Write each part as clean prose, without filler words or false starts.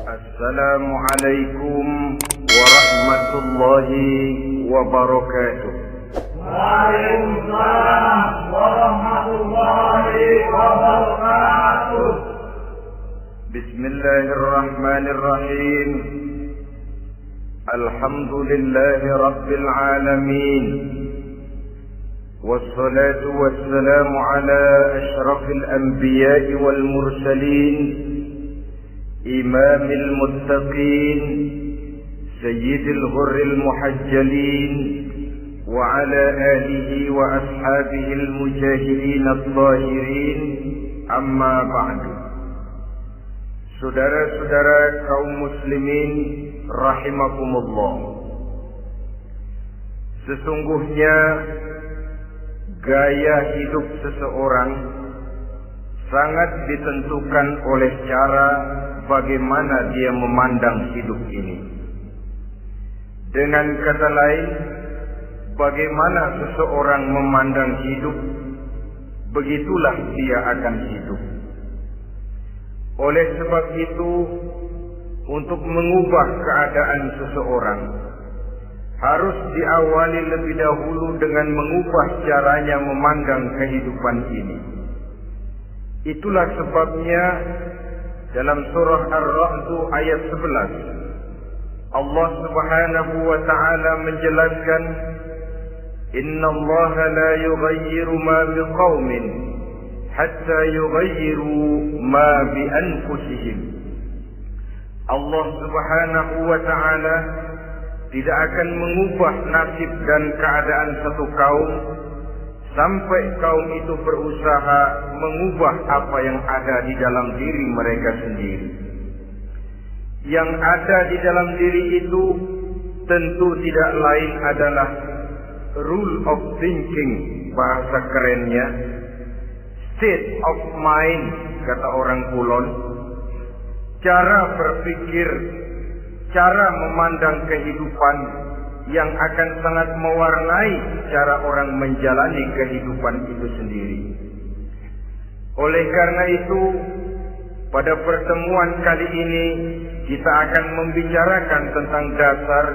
Assalamualaikum warahmatullahi wabarakatuh. Waalaikumsalam warahmatullahi wabarakatuh. Bismillahirrahmanirrahim. Alhamdulillahi rabbil alamin. والصلاة والسلام على أشرف الأنبياء والمرسلين إمام المتقين سيد الغر المحجلين وعلى آله وأصحابه المجاهدين الطاهرين أما بعد. Saudara-saudara kaum muslimin rahimakumullah, sesungguhnya gaya hidup seseorang sangat ditentukan oleh cara bagaimana dia memandang hidup ini. Dengan kata lain, bagaimana seseorang memandang hidup, begitulah dia akan hidup. Oleh sebab itu, untuk mengubah keadaan seseorang, harus diawali lebih dahulu dengan mengubah caranya memandang kehidupan ini. Itulah sebabnya dalam surah Ar-Ra'd ayat 11 Allah Subhanahu wa taala menjelaskan, "Innallaha la yughayyiru ma biqaumin hatta yughayyiru ma bi anfusihim." Allah Subhanahu wa taala tidak akan mengubah nasib dan keadaan satu kaum sampai kaum itu berusaha mengubah apa yang ada di dalam diri mereka sendiri. Yang ada di dalam diri itu tentu tidak lain adalah rule of thinking, bahasa kerennya state of mind, kata orang Kulon, cara berpikir, cara memandang kehidupan yang akan sangat mewarnai cara orang menjalani kehidupan itu sendiri. Oleh karena itu, pada pertemuan kali ini kita akan membicarakan tentang dasar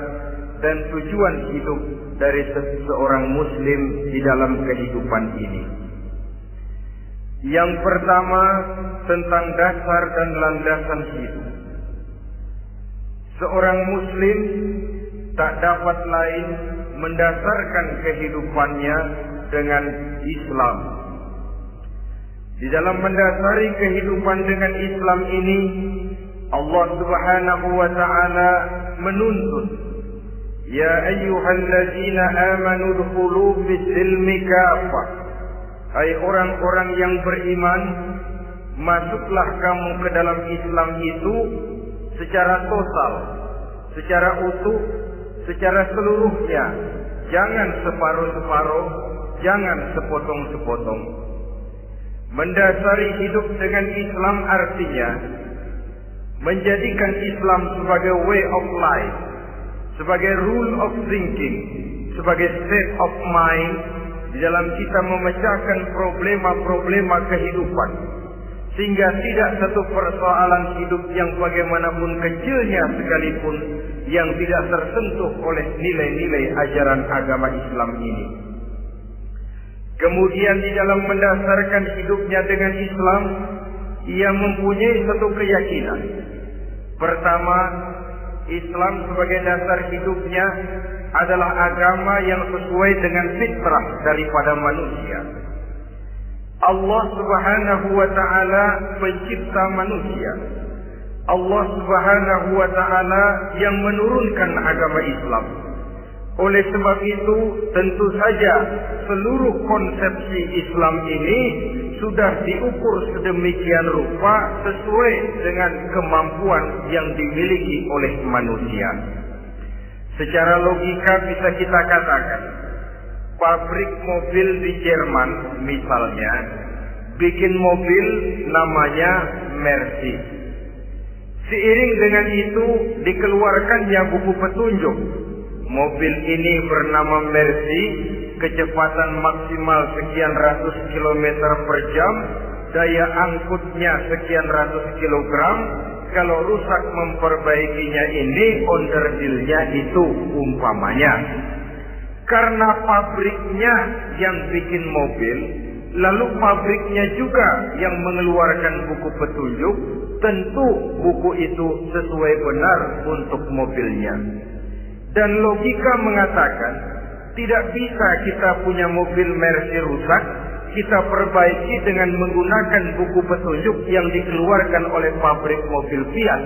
dan tujuan hidup dari seorang muslim di dalam kehidupan ini. Yang pertama, tentang dasar dan landasan hidup. Seorang muslim tak dapat lain mendasarkan kehidupannya dengan Islam. Di dalam mendasari kehidupan dengan Islam ini, Allah Subhanahu wa taala menuntut, "Ya ayyuhalladzina amanu dkhulu fis-silmi kafah." Hai orang-orang yang beriman, masuklah kamu ke dalam Islam itu secara total, secara utuh, secara seluruhnya. Jangan separuh-separuh, jangan sepotong-sepotong. Mendasari hidup dengan Islam artinya menjadikan Islam sebagai way of life, sebagai rule of thinking, sebagai state of mind di dalam kita memecahkan problema-problema kehidupan, sehingga tidak satu persoalan hidup yang bagaimanapun kecilnya sekalipun yang tidak tersentuh oleh nilai-nilai ajaran agama Islam ini. Kemudian di dalam mendasarkan hidupnya dengan Islam, ia mempunyai satu keyakinan. Pertama, Islam sebagai dasar hidupnya adalah agama yang sesuai dengan fitrah daripada manusia. Allah Subhanahu wa taala pencipta manusia. Allah Subhanahu wa taala yang menurunkan agama Islam. Oleh sebab itu, tentu saja seluruh konsepsi Islam ini sudah diukur sedemikian rupa sesuai dengan kemampuan yang dimiliki oleh manusia. Secara logika bisa kita katakan, pabrik mobil di Jerman misalnya bikin mobil namanya Mercy. Seiring dengan itu dikeluarkannya buku petunjuk. Mobil ini bernama Mercy, kecepatan maksimal sekian ratus kilometer per jam, daya angkutnya sekian ratus kilogram, kalau rusak memperbaikinya ini onderdilnya itu umpamanya. Karena pabriknya yang bikin mobil, lalu pabriknya juga yang mengeluarkan buku petunjuk, tentu buku itu sesuai benar untuk mobilnya. Dan logika mengatakan, tidak bisa kita punya mobil Mercy rusak, kita perbaiki dengan menggunakan buku petunjuk yang dikeluarkan oleh pabrik mobil Fiat.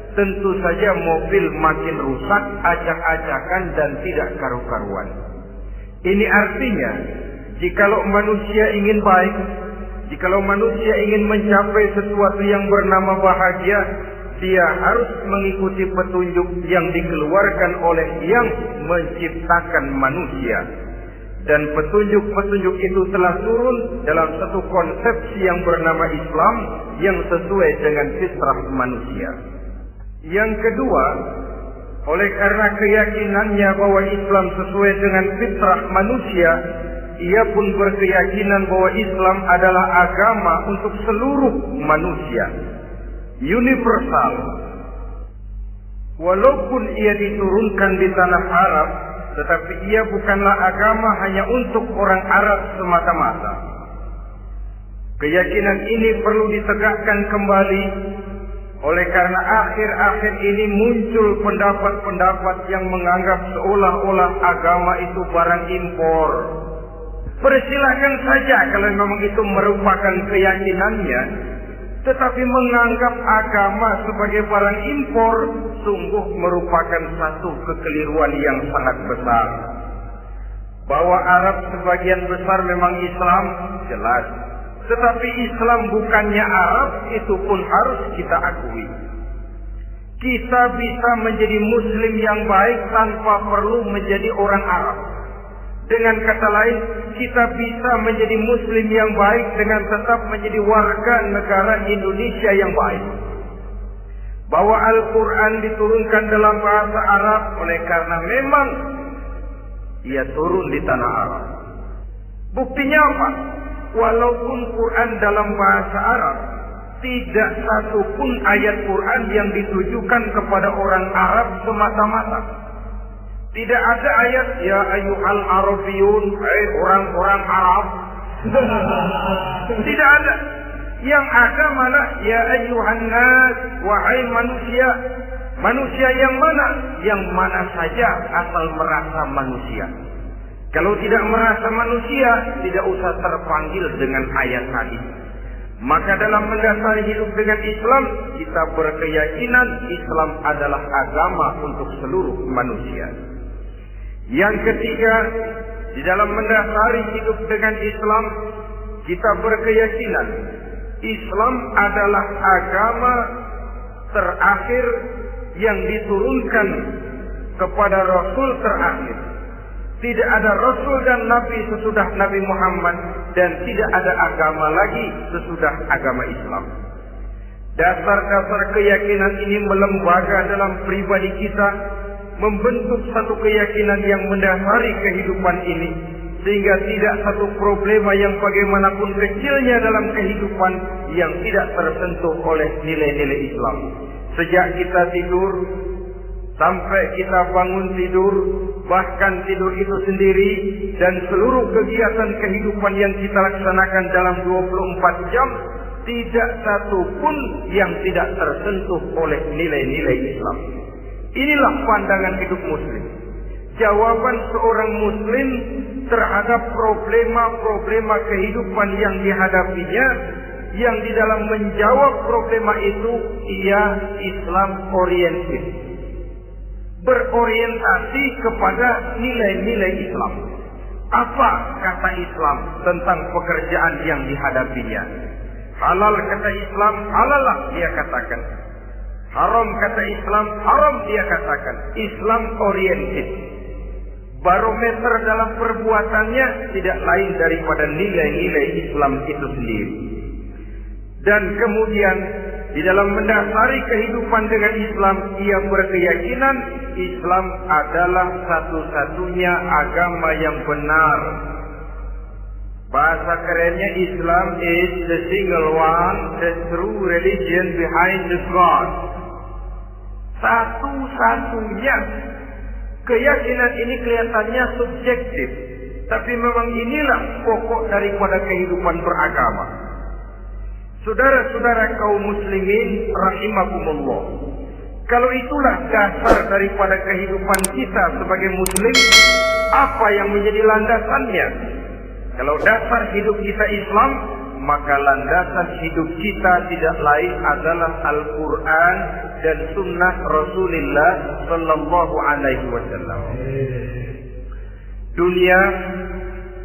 Tentu saja mobil makin rusak, acak-acakan dan tidak karu-karuan. Ini artinya, jikalau manusia ingin baik, jikalau manusia ingin mencapai sesuatu yang bernama bahagia, dia harus mengikuti petunjuk yang dikeluarkan oleh yang menciptakan manusia. Dan petunjuk-petunjuk itu telah turun dalam satu konsepsi yang bernama Islam yang sesuai dengan fitrah manusia. Yang kedua, oleh karena keyakinannya bahwa Islam sesuai dengan fitrah manusia, ia pun berkeyakinan bahwa Islam adalah agama untuk seluruh manusia, universal. Walaupun ia diturunkan di tanah Arab, tetapi ia bukanlah agama hanya untuk orang Arab semata-mata. Keyakinan ini perlu ditegakkan kembali, oleh karena akhir-akhir ini muncul pendapat-pendapat yang menganggap seolah-olah agama itu barang impor. Persilahkan saja kalau memang itu merupakan keyakinannya, tetapi menganggap agama sebagai barang impor sungguh merupakan satu kekeliruan yang sangat besar. Bahwa Arab sebagian besar memang Islam, jelas. Tetapi Islam bukannya Arab, itu pun harus kita akui. Kita bisa menjadi Muslim yang baik tanpa perlu menjadi orang Arab. Dengan kata lain, kita bisa menjadi Muslim yang baik dengan tetap menjadi warga negara Indonesia yang baik. Bahwa Al-Quran diturunkan dalam bahasa Arab oleh karena memang ia turun di tanah Arab. Buktinya apa? Walaupun Quran dalam bahasa Arab, tidak satu pun ayat Quran yang ditujukan kepada orang Arab semata-mata. Tidak ada ayat ya ayyuhal arabiyun, hai orang-orang Arab. Tidak ada. Yang ada malah ya ayyuhan nas, wahai manusia. Manusia yang mana? Yang mana saja asal merasa manusia. Kalau tidak merasa manusia, tidak usah terpanggil dengan ayat tadi. Maka dalam mendasari hidup dengan Islam, kita berkeyakinan Islam adalah agama untuk seluruh manusia. Yang ketiga, di dalam mendasari hidup dengan Islam, kita berkeyakinan Islam adalah agama terakhir yang diturunkan kepada Rasul terakhir. Tidak ada Rasul dan Nabi sesudah Nabi Muhammad, dan tidak ada agama lagi sesudah agama Islam. Dasar-dasar keyakinan ini melembaga dalam pribadi kita, membentuk satu keyakinan yang mendasari kehidupan ini, sehingga tidak satu problema yang bagaimanapun kecilnya dalam kehidupan yang tidak tersentuh oleh nilai-nilai Islam. Sejak kita tidur sampai kita bangun tidur, bahkan tidur itu sendiri, dan seluruh kegiatan kehidupan yang kita laksanakan dalam 24 jam, tidak satu pun yang tidak tersentuh oleh nilai-nilai Islam. Inilah pandangan hidup Muslim. Jawaban seorang Muslim terhadap problema-problema kehidupan yang dihadapinya, yang di dalam menjawab problema itu ia Islam oriented, berorientasi kepada nilai-nilai Islam. Apa kata Islam tentang pekerjaan yang dihadapinya? Halal kata Islam, halallah dia katakan. Haram kata Islam, haram dia katakan. Islam oriented. Barometer dalam perbuatannya tidak lain daripada nilai-nilai Islam itu sendiri. Dan kemudian di dalam mendasari kehidupan dengan Islam, ia berkeyakinan Islam adalah satu-satunya agama yang benar. Bahasa kerennya, Islam is the single one, the true religion behind the God. Satu-satunya. Keyakinan ini kelihatannya subjektif, tapi memang inilah pokok daripada kehidupan beragama. Saudara-saudara kaum muslimin rahimakumullah, kalau itulah dasar daripada kehidupan kita sebagai muslim, apa yang menjadi landasannya? Kalau dasar hidup kita Islam, maka landasan hidup kita tidak lain adalah Al-Quran dan Sunnah Rasulullah Sallallahu Alaihi Wasallam. Dunia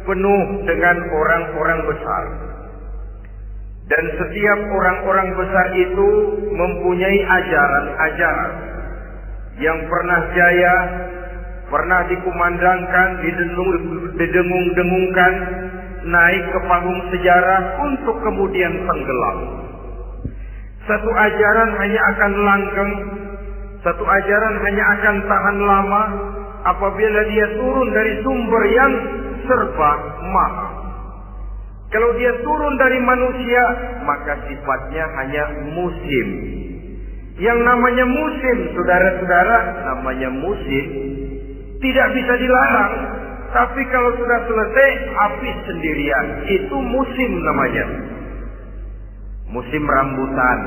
penuh dengan orang-orang besar, dan setiap orang-orang besar itu mempunyai ajaran-ajaran yang pernah jaya, pernah dikumandangkan, didengung-dengungkan, naik ke panggung sejarah untuk kemudian tenggelam. Satu ajaran hanya akan langgeng, satu ajaran hanya akan tahan lama apabila dia turun dari sumber yang serba maha. Kalau dia turun dari manusia, maka sifatnya hanya musim. Yang namanya musim, saudara-saudara, namanya musim tidak bisa dilarang. Tapi kalau sudah selesai, habis sendirian. Itu musim namanya. Musim rambutan.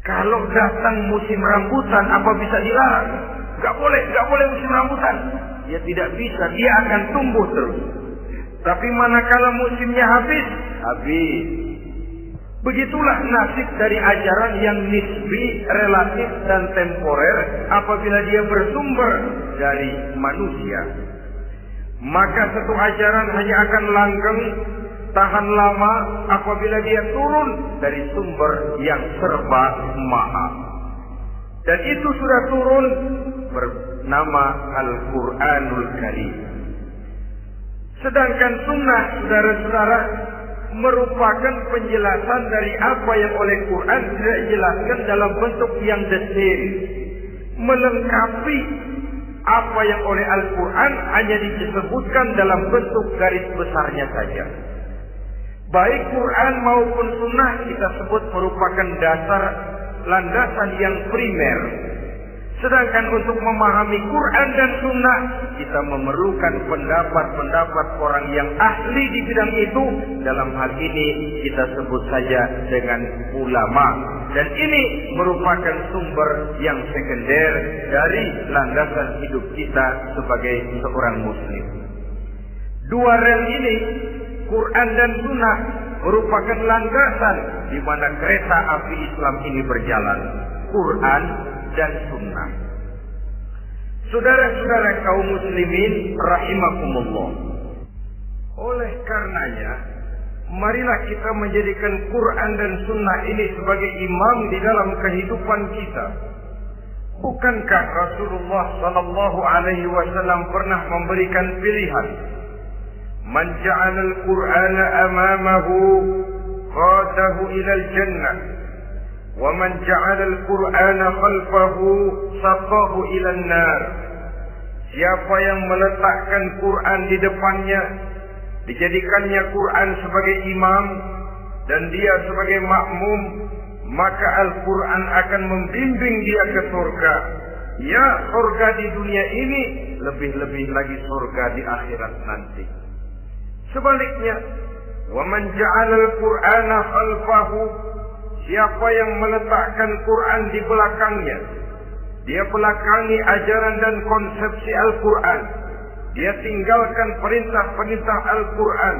Kalau datang musim rambutan, apa bisa dilarang? Gak boleh musim rambutan. Ya tidak bisa, dia akan tumbuh terus. Tapi manakala musimnya habis. Begitulah nasib dari ajaran yang nisbi, relatif dan temporer apabila dia bersumber dari manusia. Maka satu ajaran hanya akan langgeng, tahan lama apabila dia turun dari sumber yang serba maha. Dan itu sudah turun bernama Al-Quranul Karim. Sedangkan sunnah, saudara-saudara, merupakan penjelasan dari apa yang oleh Quran tidak dijelaskan dalam bentuk yang detail, melengkapi apa yang oleh Al-Quran hanya disebutkan dalam bentuk garis besarnya saja. Baik Quran maupun sunnah kita sebut merupakan dasar landasan yang primer. Sedangkan untuk memahami Quran dan Sunnah, kita memerlukan pendapat-pendapat orang yang ahli di bidang itu. Dalam hal ini kita sebut saja dengan ulama. Dan ini merupakan sumber yang sekunder dari landasan hidup kita sebagai seorang muslim. Dua rel ini, Quran dan Sunnah, merupakan landasan di mana kereta api Islam ini berjalan. Quran dan Sunnah. Saudara-saudara kaum muslimin rahimakumullah. Oleh karenanya, marilah kita menjadikan Quran dan Sunnah ini sebagai imam di dalam kehidupan kita. Bukankah Rasulullah Sallallahu Alaihi Wasallam pernah memberikan pilihan? Man ja'ala al-Qur'ana amamahu qadahu ila al-jannah. وَمَنْ جَعَلَ الْقُرْآنَ خَلْفَهُ سَقَاهُ إِلَى النَّارِ. Siapa yang meletakkan Quran di depannya, dijadikannya Quran sebagai imam dan dia sebagai makmum, maka Al-Quran akan membimbing dia ke surga. Ya, surga di dunia ini, lebih-lebih lagi surga di akhirat nanti. Sebaliknya, وَمَنْ جَعَلَ الْقُرْآنَ خَلْفَهُ, siapa yang meletakkan Quran di belakangnya, dia belakangi ajaran dan konsepsi Al-Quran, dia tinggalkan perintah-perintah Al-Quran,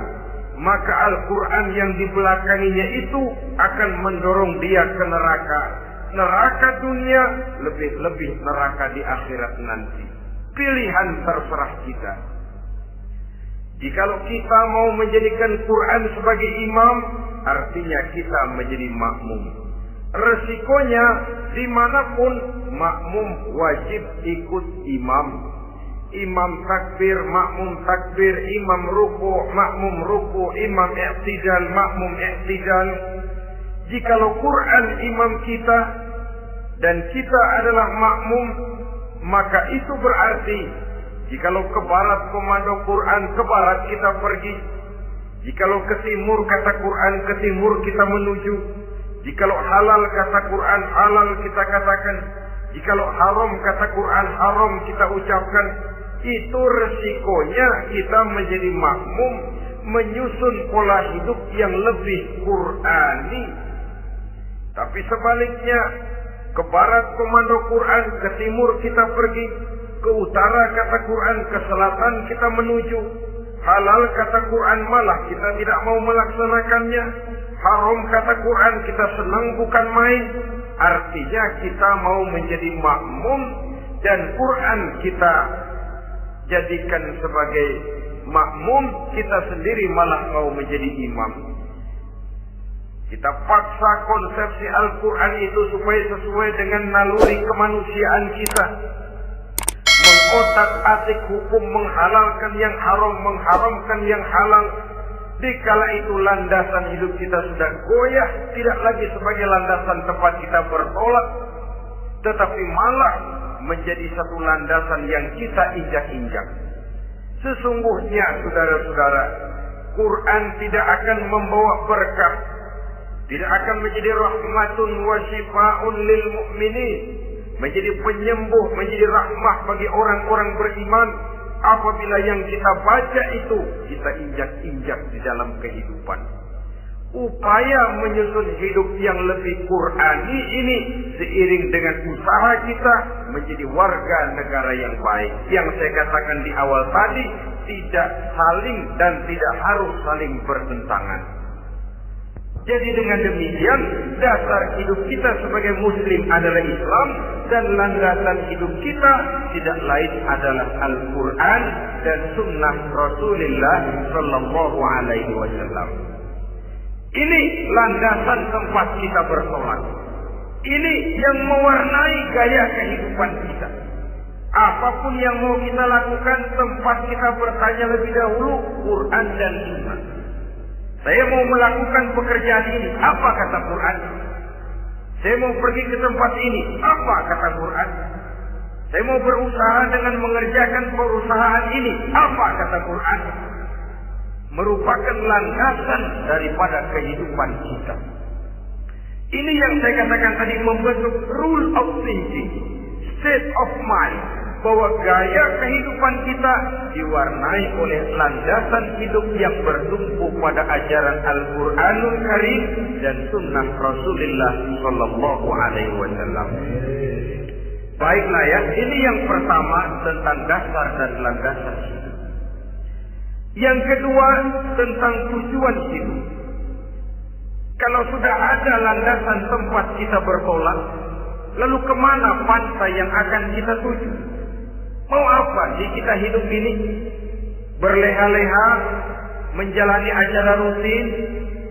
maka Al-Quran yang dibelakanginya itu akan mendorong dia ke neraka. Neraka dunia, lebih-lebih neraka di akhirat nanti. Pilihan terserah kita. Jikalau kita mau menjadikan Quran sebagai imam, artinya kita menjadi makmum. Resikonya dimanapun makmum wajib ikut imam. Imam takbir, makmum takbir, imam ruku, makmum ruku, imam i'tidal, makmum i'tidal. Jikalau Quran imam kita dan kita adalah makmum, maka itu berarti Jikalau ke barat komando Quran, ke barat kita pergi. Jikalau ke timur kata Quran, ke timur kita menuju. Jikalau halal kata Quran, halal kita katakan. Jikalau haram kata Quran, haram kita ucapkan. Itu resikonya kita menjadi makmum, menyusun pola hidup yang lebih Qurani. Tapi sebaliknya, ke barat komando Quran, ke timur kita pergi. Ke utara kata Quran, ke selatan kita menuju. Halal kata Quran, malah kita tidak mau melaksanakannya. Haram kata Quran, kita senang bukan main. Artinya kita mau menjadi makmum, dan Quran kita jadikan sebagai makmum, kita sendiri malah mau menjadi imam. Kita paksa konsepsi Al-Quran itu supaya sesuai dengan naluri kemanusiaan kita. Mengotak-atik hukum, menghalalkan yang haram, mengharamkan yang halal. Dikala itu landasan hidup kita sudah goyah, tidak lagi sebagai landasan tempat kita bertolak, tetapi malah menjadi satu landasan yang kita injak-injak. Sesungguhnya saudara-saudara, Quran tidak akan membawa berkah, tidak akan menjadi rahmatun wa shifaa'un lil mu'minin, menjadi penyembuh, menjadi rahmah bagi orang-orang beriman, apabila yang kita baca itu kita injak-injak di dalam kehidupan. Upaya menyusun hidup yang lebih Qurani ini seiring dengan usaha kita menjadi warga negara yang baik. Yang saya katakan di awal tadi, tidak saling dan tidak harus saling bertentangan. Jadi dengan demikian, dasar hidup kita sebagai muslim adalah Islam, dan landasan hidup kita tidak lain adalah Al-Quran dan sunnah Rasulullah Sallallahu Alaihi Wasallam. Ini landasan tempat kita bersolat. Ini yang mewarnai gaya kehidupan kita. Apapun yang mau kita lakukan, tempat kita bertanya lebih dahulu Quran dan sunnah. Saya mau melakukan pekerjaan ini, apa kata Quran? Saya mau pergi ke tempat ini, apa kata Quran? Saya mau berusaha dengan mengerjakan perusahaan ini, apa kata Quran? Merupakan landasan daripada kehidupan kita. Ini yang saya katakan tadi, membentuk rule of thinking, state of mind, bahwa gaya kehidupan kita diwarnai oleh landasan hidup yang bertumpu pada ajaran Al-Quranul Karim dan sunnah Rasulullah Sallallahu Alaihi Wasallam. Baiklah ya, ini yang pertama tentang dasar dan landasan hidup. Yang kedua tentang tujuan hidup. Kalau sudah ada landasan tempat kita bertolak, lalu kemana pantai yang akan kita tuju? Mau apa sih kita hidup ini? Berleha-leha, menjalani acara rutin,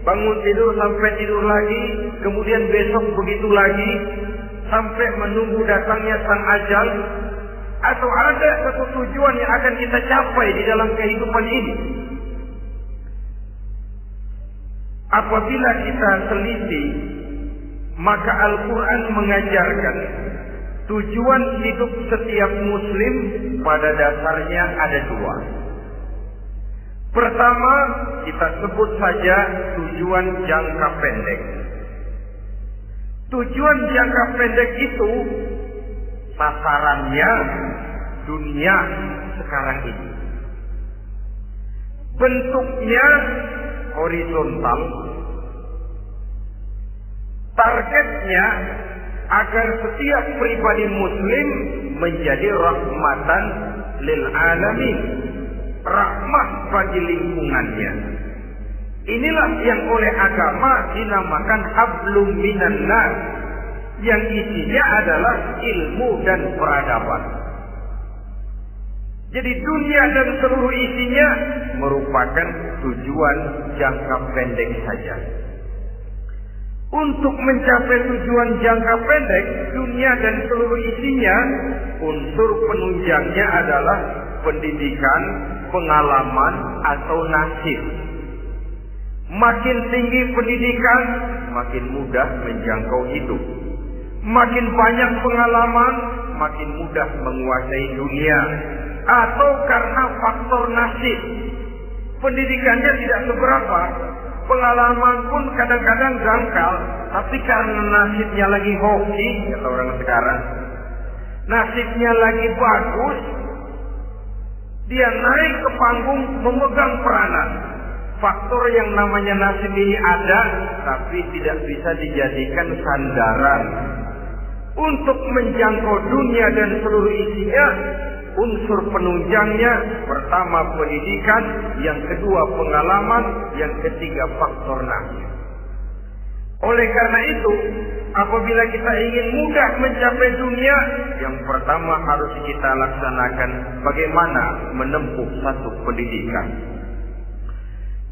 bangun tidur sampai tidur lagi, kemudian besok begitu lagi, sampai menunggu datangnya sang ajal? Atau ada satu tujuan yang akan kita capai di dalam kehidupan ini? Apabila kita teliti, maka Al-Quran mengajarkan tujuan hidup setiap muslim pada dasarnya ada dua. Pertama, kita sebut saja tujuan jangka pendek. Tujuan jangka pendek itu sasarannya dunia sekarang ini. Bentuknya horizontal. Targetnya agar setiap pribadi muslim menjadi rahmatan lil alamin, rahmat bagi lingkungannya. Inilah yang oleh agama dinamakan hablum minan nas, yang isinya adalah ilmu dan peradaban. Jadi dunia dan seluruh isinya merupakan tujuan jangka pendek saja. Untuk mencapai tujuan jangka pendek, dunia dan seluruh isinya, unsur penunjangnya adalah pendidikan, pengalaman, atau nasib. Makin tinggi pendidikan, makin mudah menjangkau hidup. Makin banyak pengalaman, makin mudah menguasai dunia. atau karena faktor nasib. Pendidikannya tidak seberapa, pengalaman pun kadang-kadang dangkal, tapi karena nasibnya lagi hoki, kata orang sekarang, nasibnya lagi bagus, dia naik ke panggung memegang peranan. Faktor yang namanya nasib ini ada, tapi tidak bisa dijadikan sandaran untuk menjangkau dunia dan seluruh isinya. Unsur penunjangnya, pertama pendidikan, yang kedua pengalaman, yang ketiga faktor nasib. Oleh karena itu, apabila kita ingin mudah mencapai dunia, yang pertama harus kita laksanakan bagaimana menempuh satu pendidikan.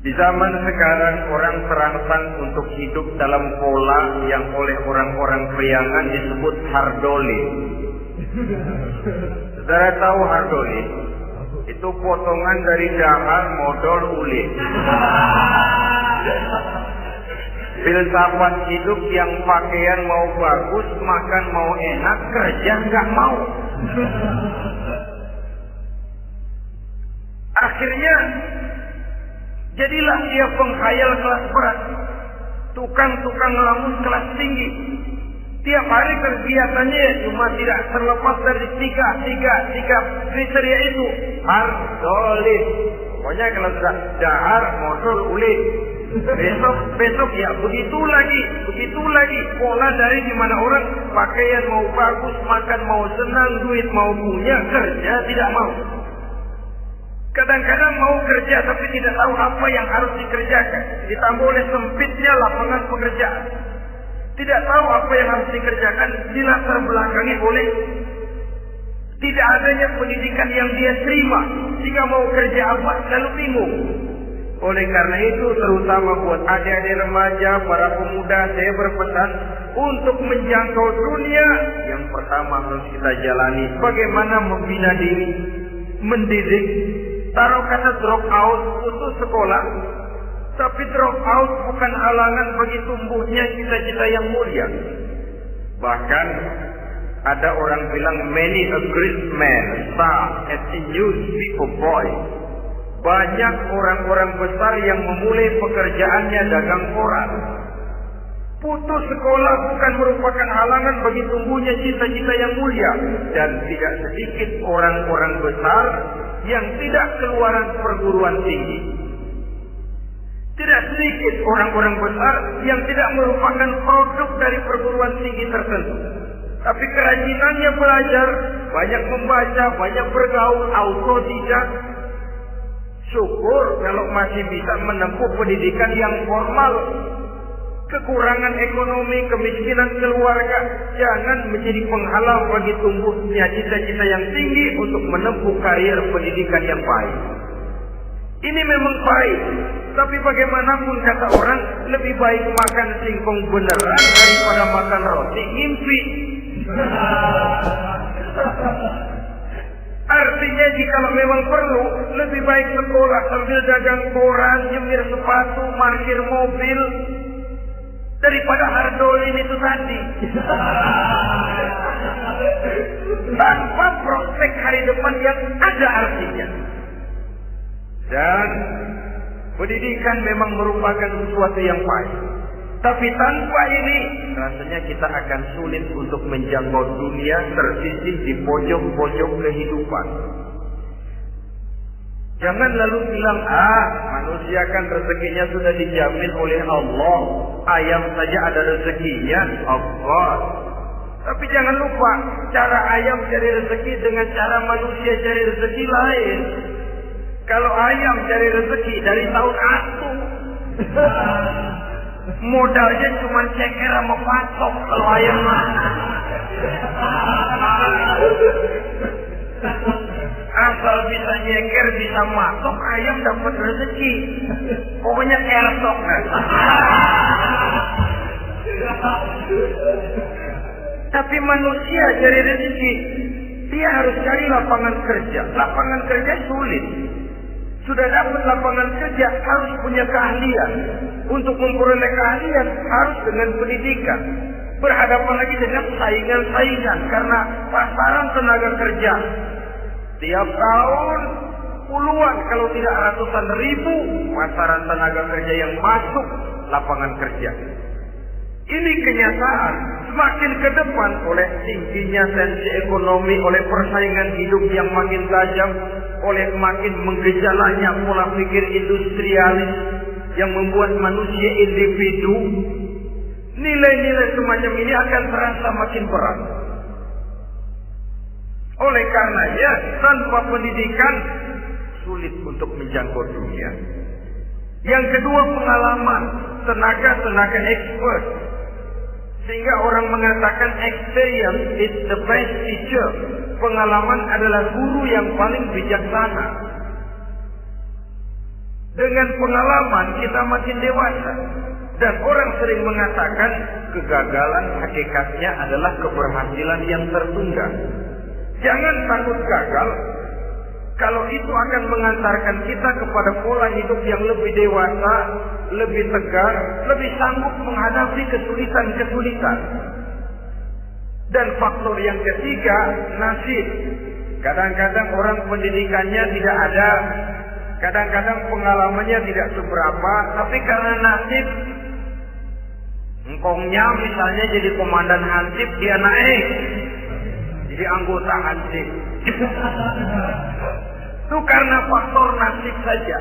Di zaman sekarang orang terangsang untuk hidup dalam pola yang oleh orang-orang priangan disebut hardolim. Saudara tahu hardolim? Itu potongan dari dahar modal ulit. Filsafat hidup yang pakaian mau bagus, makan mau enak, kerja nggak mau. Akhirnya jadilah dia penghayal kelas berat, tukang-tukang ngelamun kelas tinggi. Tiap hari kegiatannya cuma tidak terlepas dari tiga kriteria itu. Hardolim. Pokoknya kalau sudah dahar, modal, ulit. Besok ya begitu lagi. Pola dari dimana orang pakaian mau bagus, makan mau senang, duit mau punya, kerja tidak mau. Kadang-kadang mau kerja tapi tidak tahu apa yang harus dikerjakan. Ditambah oleh sempitnya lapangan pekerjaan. Tidak tahu apa yang harus dikerjakan, dilatar belakangi oleh tidak adanya pendidikan yang dia terima. Jika mau kerja apa, lalu bingung. Oleh karena itu, terutama buat adik-adik remaja, para pemuda, saya berpesan untuk menjangkau dunia. Yang pertama harus kita jalani bagaimana membina diri, mendidik. Taruh kata drop out, putus sekolah. Tapi drop out bukan halangan bagi tumbuhnya cita-cita yang mulia. Bahkan ada orang bilang many a great man start as a newspaper boy. Banyak orang-orang besar yang memulai pekerjaannya dagang koran. Putus sekolah bukan merupakan halangan bagi tumbuhnya cita-cita yang mulia. Dan tidak sedikit orang-orang besar yang tidak keluaran perguruan tinggi. Tidak sedikit orang-orang besar yang tidak merupakan produk dari perguruan tinggi tertentu. Tapi kerajinannya belajar, banyak membaca, banyak bergaul, autodidak. Syukur kalau masih bisa menempuh pendidikan yang formal. Kekurangan ekonomi, kemiskinan keluarga jangan menjadi penghalang bagi tumbuhnya cita-cita yang tinggi untuk menempuh karir pendidikan yang baik. Ini memang baik, tapi bagaimanapun kata orang, lebih baik makan singkong beneran daripada makan roti ngimpi. Artinya jika memang perlu, lebih baik sekolah sambil dagang koran, nyemir sepatu, parkir mobil, daripada hardolin itu tadi. Tanpa prospek hari depan yang ada artinya. Dan pendidikan memang merupakan sesuatu yang baik. Tapi tanpa ini, rasanya kita akan sulit untuk menjangkau dunia tersisih di pojok-pojok kehidupan. Jangan lalu bilang, manusia kan rezekinya sudah dijamin oleh Allah. Ayam saja ada rezekinya, Allah. Tapi jangan lupa, cara ayam cari rezeki dengan cara manusia cari rezeki lain. Kalau ayam cari rezeki dari tahun atu, modalnya cuma ceker sama patok. Kalau ayam asal bisa nyeker, bisa matok, ayam dapat rezeki. Pokoknya ersok kan. Tapi manusia cari rezeki, dia harus cari lapangan kerja. Lapangan kerja sulit. Sudah dapat lapangan kerja, harus punya keahlian. Untuk memperoleh keahlian, harus dengan pendidikan. Berhadapan lagi dengan saingan-saingan, karena pasaran tenaga kerja Tiap tahun puluhan kalau tidak ratusan ribu pasaran tenaga kerja yang masuk lapangan kerja. Ini kenyataan. Semakin ke depan oleh tingginya tensi ekonomi, oleh persaingan hidup yang makin tajam, oleh makin menggejalanya pola pikir industrialis yang membuat manusia individu, nilai-nilai semacam ini akan terasa makin berat. Oleh karenanya, tanpa pendidikan sulit untuk menjangkau dunia. Yang kedua, pengalaman, tenaga expert. Sehingga orang mengatakan experience is the best teacher. Pengalaman adalah guru yang paling bijaksana. Dengan pengalaman kita makin dewasa. Dan orang sering mengatakan kegagalan hakikatnya adalah keberhasilan yang tertunda. Jangan takut gagal. Kalau itu akan mengantarkan kita kepada pola hidup yang lebih dewasa, lebih tegar, lebih sanggup menghadapi kesulitan-kesulitan. Dan faktor yang ketiga, nasib. Kadang-kadang orang pendidikannya tidak ada, kadang-kadang pengalamannya tidak seberapa, tapi karena nasib, engkongnya misalnya jadi komandan Hansip, dia naik jadi anggota Hansip. Itu karena faktor nasib saja.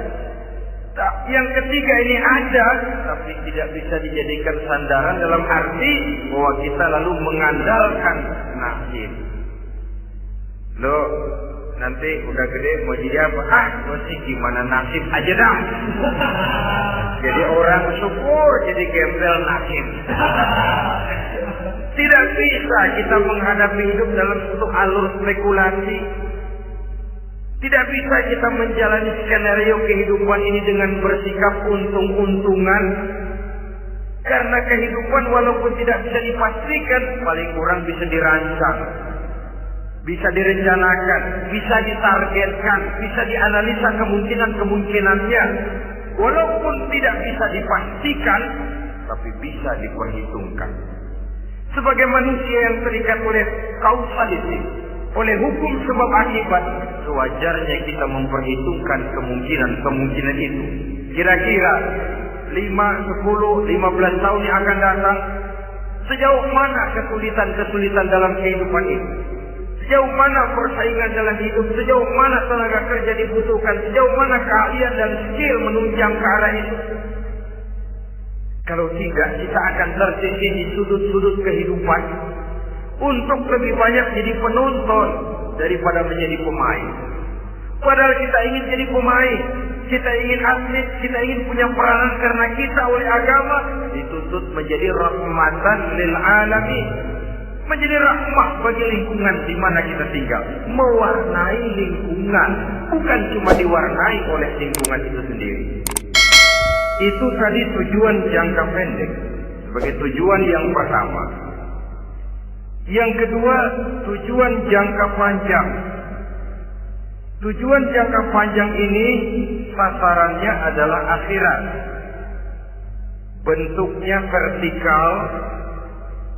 Yang ketiga ini ada, tapi tidak bisa dijadikan sandaran dalam arti bahwa kita lalu mengandalkan nasib. Loh, nanti udah gede mau jadi apa? Mesti gimana nasib aja dah. Jadi orang syukur jadi gembel nasib. Tidak bisa kita menghadapi hidup dalam satu alur spekulasi. Tidak bisa kita menjalani skenario kehidupan ini dengan bersikap untung-untungan. Karena kehidupan walaupun tidak bisa dipastikan, paling kurang bisa dirancang, bisa direncanakan, bisa ditargetkan, bisa dianalisa kemungkinan-kemungkinannya. Walaupun tidak bisa dipastikan, tapi bisa diperhitungkan. Sebagai manusia yang terikat oleh kausaliti, oleh hukum sebab akibat, sewajarnya kita memperhitungkan kemungkinan-kemungkinan itu. Kira-kira 5, 10, 15 tahun yang akan datang, sejauh mana kesulitan-kesulitan dalam kehidupan ini, sejauh mana persaingan dalam hidup, sejauh mana tenaga kerja dibutuhkan, sejauh mana keahlian dan skill menunjang ke arah itu. Kalau tidak, kita akan tersisih di sudut-sudut kehidupan untuk lebih banyak jadi penonton daripada menjadi pemain. Padahal kita ingin jadi pemain, kita ingin atlet, kita ingin punya peranan karena kita oleh agama dituntut menjadi rahmatan lil alamin, menjadi rahmah bagi lingkungan di mana kita tinggal, mewarnai lingkungan, bukan cuma diwarnai oleh lingkungan itu sendiri. Itu tadi tujuan jangka pendek sebagai tujuan yang pertama. Yang kedua, tujuan jangka panjang. Tujuan jangka panjang ini sasarannya adalah akhirat. Bentuknya vertikal,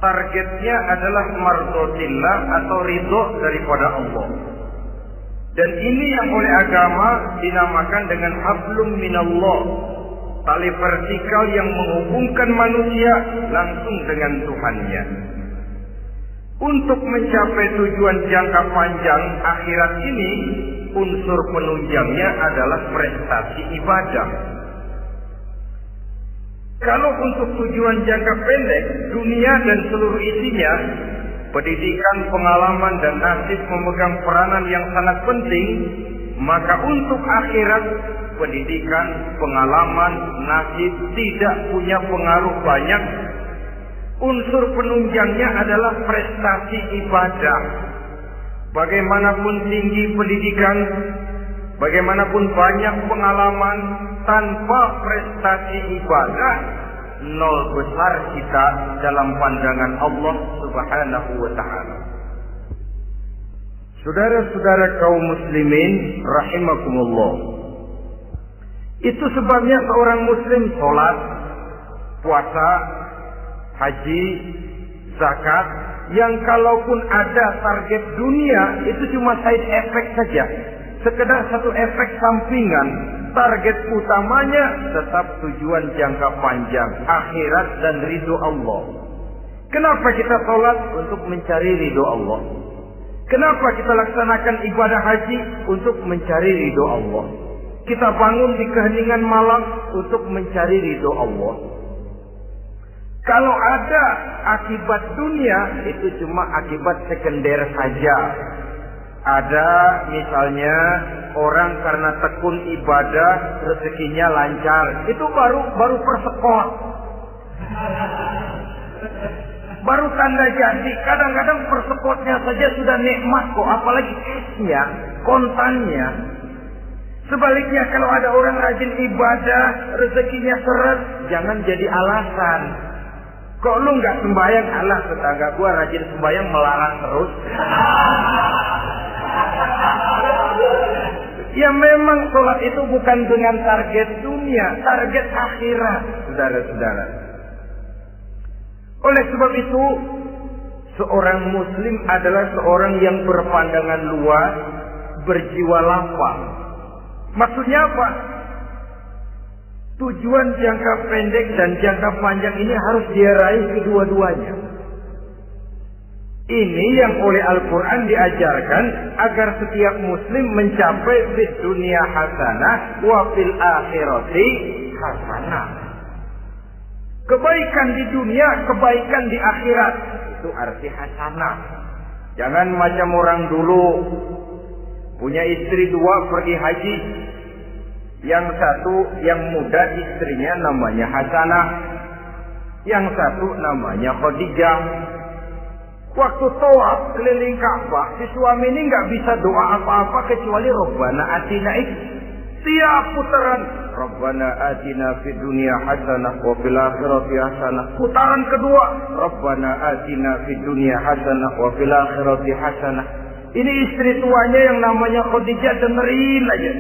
targetnya adalah mardotillah atau ridho daripada Allah. Dan ini yang oleh agama dinamakan dengan hablum minallah, tali vertikal yang menghubungkan manusia langsung dengan Tuhannya. Untuk mencapai tujuan jangka panjang akhirat ini, unsur penunjangnya adalah prestasi ibadah. Kalau untuk tujuan jangka pendek, dunia dan seluruh isinya, pendidikan, pengalaman, dan nasib memegang peranan yang sangat penting, maka untuk akhirat, pendidikan, pengalaman, nasib tidak punya pengaruh banyak. Unsur penunjangnya adalah prestasi ibadah. Bagaimanapun tinggi pendidikan, bagaimanapun banyak pengalaman, tanpa prestasi ibadah, nol besar kita dalam pandangan Allah Subhanahu wa ta'ala. Saudara-saudara kaum muslimin rahimakumullah, itu sebabnya seorang muslim sholat, puasa, haji, zakat, yang kalaupun ada target dunia itu cuma side effect saja, sekedar satu efek sampingan. Target utamanya tetap tujuan jangka panjang, akhirat dan ridho Allah. Kenapa kita sholat? Untuk mencari ridho Allah. Kenapa kita laksanakan ibadah haji? Untuk mencari ridho Allah. Kita bangun di keheningan malam untuk mencari ridho Allah. Kalau ada akibat dunia, itu cuma akibat sekunder saja. Ada misalnya orang karena tekun ibadah rezekinya lancar, itu baru persekot, baru tanda jadi. Kadang-kadang persekotnya saja sudah nikmat kok, apalagi cashnya, kontannya. Sebaliknya kalau ada orang rajin ibadah, rezekinya seret, jangan jadi alasan. Kok lu nggak sembahyang? Alah, tetangga gua rajin sembahyang melarang terus. Ya memang sholat itu bukan dengan target dunia, target akhirat, saudara-saudara. Oleh sebab itu, seorang muslim adalah seorang yang berpandangan luas, berjiwa lapang. Maksudnya apa? Tujuan jangka pendek dan jangka panjang ini harus dia raih kedua-duanya. Ini yang oleh Al-Quran diajarkan agar setiap muslim mencapai fid dunia hasanah wa fil akhirati hasanah. Kebaikan di dunia, kebaikan di akhirat. Itu arti hasanah. Jangan macam orang dulu, punya istri dua pergi haji. Yang satu yang muda istrinya namanya Hasanah, yang satu namanya Khadijah. Waktu tawaf keliling Ka'bah, si suami ini nggak bisa doa apa-apa kecuali Rabbana atina itu. Tiap putaran Rabbana atina fid dunya hasanah wa fil akhirati hasanah. Putaran kedua Rabbana atina fid dunya hasanah wa fil akhirati hasanah. Ini istri tuanya yang namanya Khadijah dengerin aja.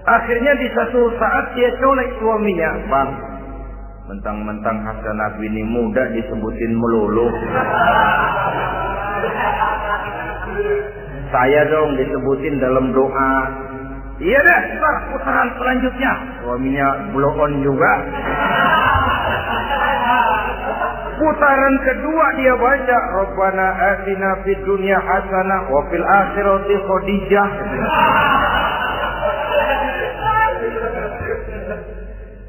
Akhirnya di satu saat dia colek suaminya, "Bang, mentang-mentang Hasanah bini muda disebutin melulu. Saya dong disebutin dalam doa." "Iya deh, ntar putaran selanjutnya." Suaminya blow on juga. Putaran kedua dia baca Rabbana atina fid dunya hasanah wa fil akhirati Khadijah.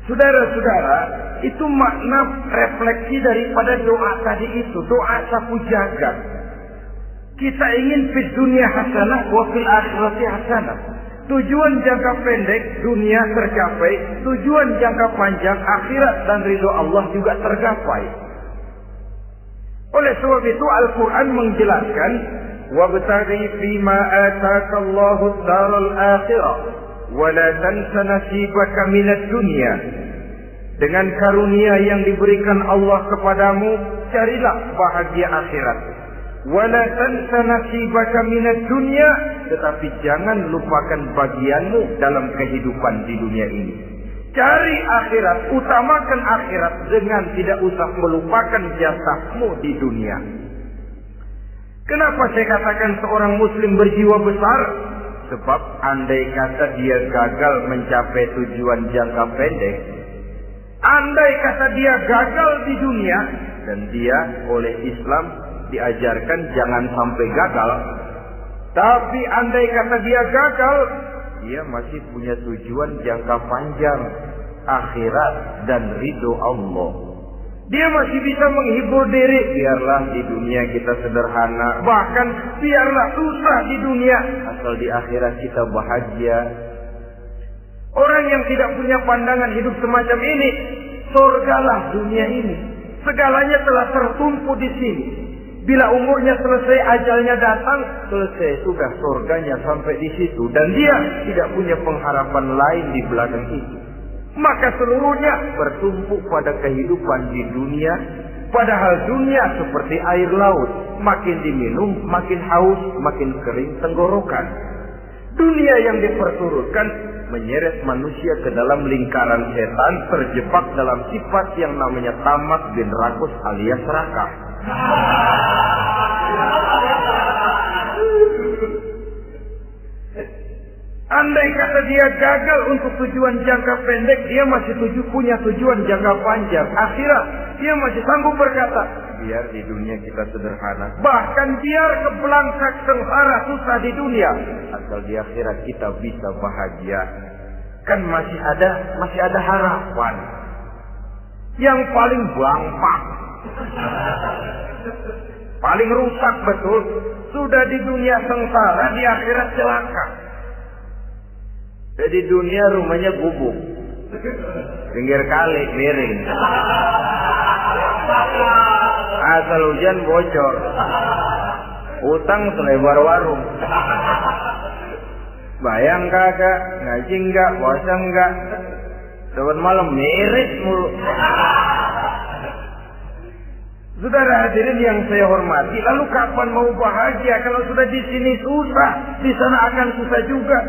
Saudara-saudara, itu makna refleksi daripada doa tadi itu, doa sapu jagat. Kita ingin fid dunya hasanah wa fil akhirati hasanah. Tujuan jangka pendek dunia tercapai, tujuan jangka panjang akhirat dan ridho Allah juga tergapai. Oleh sebab itu Al-Quran menjelaskan, "Wabtaghi fima ataka Allahu ad-daral akhirah wa la tansa nasibaka minad dunya." Dengan karunia yang diberikan Allah kepadamu, carilah bahagia akhirat. Wa la tansa nasibaka minad dunya, tetapi jangan lupakan bagianmu dalam kehidupan di dunia ini. Cari akhirat, utamakan akhirat dengan tidak usah melupakan jatahmu di dunia. Kenapa saya katakan seorang muslim berjiwa besar? Sebab andai kata dia gagal mencapai tujuan jangka pendek, andai kata dia gagal di dunia, dan dia oleh Islam diajarkan jangan sampai gagal, tapi andai kata dia gagal, dia masih punya tujuan jangka panjang, akhirat dan ridho Allah. Dia masih bisa menghibur diri, biarlah di dunia kita sederhana, bahkan biarlah susah di dunia, asal di akhirat kita bahagia. Orang yang tidak punya pandangan hidup semacam ini, surgalah dunia ini. Segalanya telah tertumpu di sini. Bila umurnya selesai, ajalnya datang, selesai sudah surganya sampai di situ, dan dia tidak punya pengharapan lain di belakang itu. Maka seluruhnya bertumpu pada kehidupan di dunia, padahal dunia seperti air laut, makin diminum makin haus, makin kering tenggorokan. Dunia yang diperturutkan menyeret manusia ke dalam lingkaran setan, terjebak dalam sifat yang namanya tamak bin rakus alias serakah. Andai kata dia gagal untuk tujuan jangka pendek, dia masih punya tujuan jangka panjang. Akhirat, dia masih sanggup berkata, biar di dunia kita sederhana, bahkan biar kebelangsak sengsara susah di dunia, asal di akhirat kita bisa bahagia. Kan masih ada harapan. Yang paling bangpak, paling rusak betul, sudah di dunia sengsara, di akhirat celaka. Jadi dunia rumahnya gubuk, pinggir kali miring, asal hujan bocor, utang selebar warung. Bayang kagak, ngaji enggak, puasa enggak, saban malam miris mulu. Saudara hadirin yang saya hormati, lalu kapan mau bahagia kalau sudah di sini susah, di sana akan susah juga.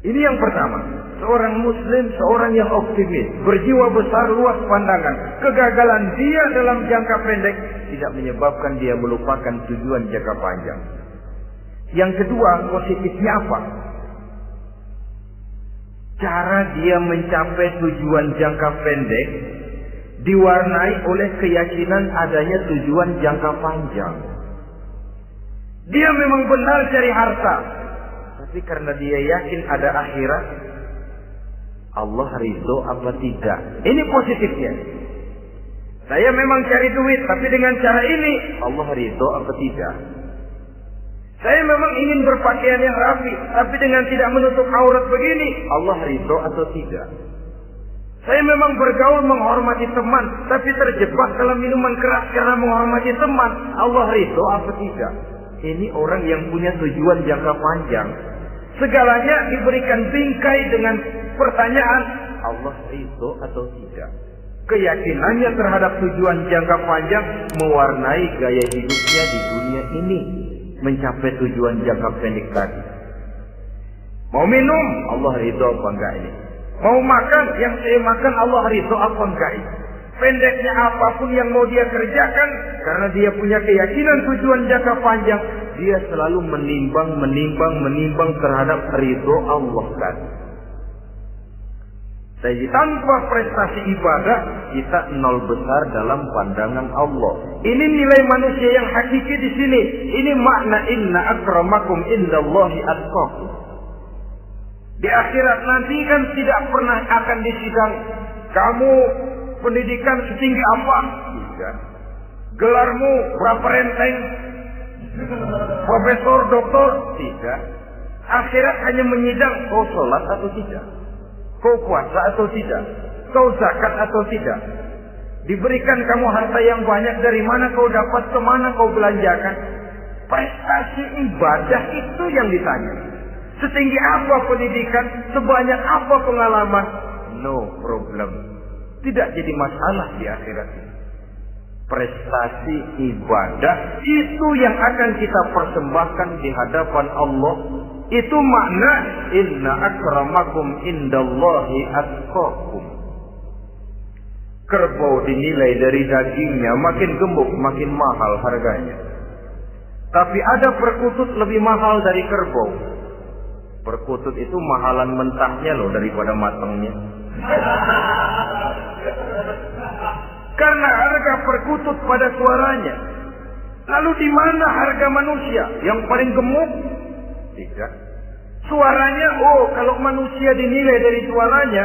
Ini yang pertama, seorang muslim, seorang yang optimis, berjiwa besar, luas pandangan. Kegagalan dia dalam jangka pendek tidak menyebabkan dia melupakan tujuan jangka panjang. Yang kedua, positifnya apa? Cara dia mencapai tujuan jangka pendek diwarnai oleh keyakinan adanya tujuan jangka panjang. Dia memang benar cari harta, tapi karena dia yakin ada akhirat, Allah ridho apa tidak. Ini positifnya. Saya memang cari duit, tapi dengan cara ini Allah ridho apa tidak. Saya memang ingin berpakaian yang rapi, tapi dengan tidak menutup aurat begini, Allah ridho atau tidak. Saya memang bergaul menghormati teman, tapi terjebak dalam minuman keras karena menghormati teman, Allah ridho apa tidak. Ini orang yang punya tujuan jangka panjang. Segalanya diberikan bingkai dengan pertanyaan, Allah ridho atau tidak. Keyakinannya terhadap tujuan jangka panjang mewarnai gaya hidupnya di dunia ini, mencapai tujuan jangka pendek tadi. Mau minum, Allah ridho apa enggak ini? Mau makan, yang saya makan Allah ridho apa enggak ini? Pendeknya apapun yang mau dia kerjakan, karena dia punya keyakinan tujuan jangka panjang, dia selalu menimbang terhadap ridho Allah kan. Jadi tanpa prestasi ibadah, kita nol besar dalam pandangan Allah. Ini nilai manusia yang hakiki di sini. Ini makna inna akramakum indallahi atqakum. Di akhirat nanti kan tidak pernah akan disidang. Kamu pendidikan setinggi apa? Tidak. Gelarmu berapa renteng? Profesor, doktor? Tidak. Akhirat hanya menyidang kau sholat atau tidak, kau puasa atau tidak, kau zakat atau tidak. Diberikan kamu harta yang banyak, dari mana kau dapat, kemana kau belanjakan. Prestasi ibadah itu yang ditanya. Setinggi apa pendidikan, sebanyak apa pengalaman, no problem. Tidak jadi masalah di akhirat ini. Prestasi ibadah itu yang akan kita persembahkan di hadapan Allah. Itu makna inna akramakum indallahi atqakum. Kerbau dinilai dari dagingnya, makin gemuk makin mahal harganya. Tapi ada perkutut lebih mahal dari kerbau. Perkutut itu mahalan mentahnya loh daripada matangnya. Karena harga perkutut pada suaranya. Lalu di mana harga manusia yang paling gemuk? Tidak. Suaranya, kalau manusia dinilai dari suaranya,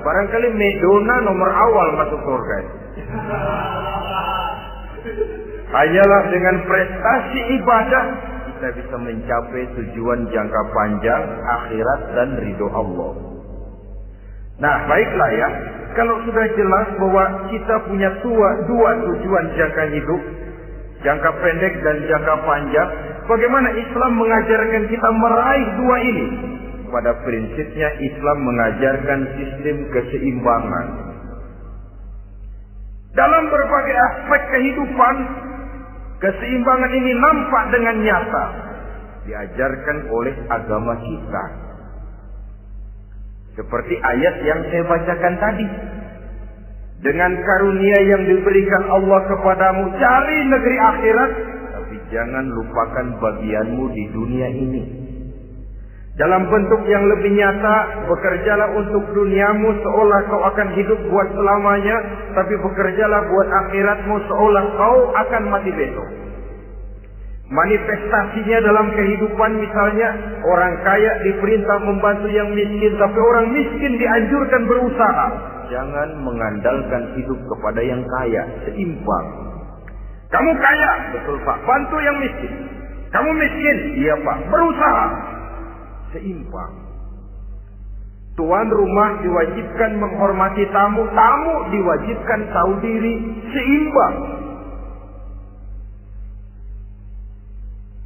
barangkali Madonna nomor awal masuk surga. Hanyalah dengan prestasi ibadah kita bisa mencapai tujuan jangka panjang akhirat dan ridho Allah. Nah, baiklah ya. Kalau sudah jelas bahwa kita punya dua tujuan jangka hidup, jangka pendek dan jangka panjang, bagaimana Islam mengajarkan kita meraih dua ini? Pada prinsipnya Islam mengajarkan sistem keseimbangan. Dalam berbagai aspek kehidupan, keseimbangan ini nampak dengan nyata diajarkan oleh agama kita. Seperti ayat yang saya bacakan tadi. Dengan karunia yang diberikan Allah kepadamu, cari negeri akhirat, tapi jangan lupakan bagianmu di dunia ini. Dalam bentuk yang lebih nyata, bekerjalah untuk duniamu seolah kau akan hidup buat selamanya, tapi bekerjalah buat akhiratmu seolah kau akan mati besok. Manifestasinya dalam kehidupan misalnya, orang kaya diperintah membantu yang miskin, tapi orang miskin dianjurkan berusaha. Jangan mengandalkan hidup kepada yang kaya, seimbang. Kamu kaya, betul Pak, bantu yang miskin. Kamu miskin, iya Pak, berusaha. Seimbang. Tuan rumah diwajibkan menghormati tamu, tamu diwajibkan tahu diri, seimbang.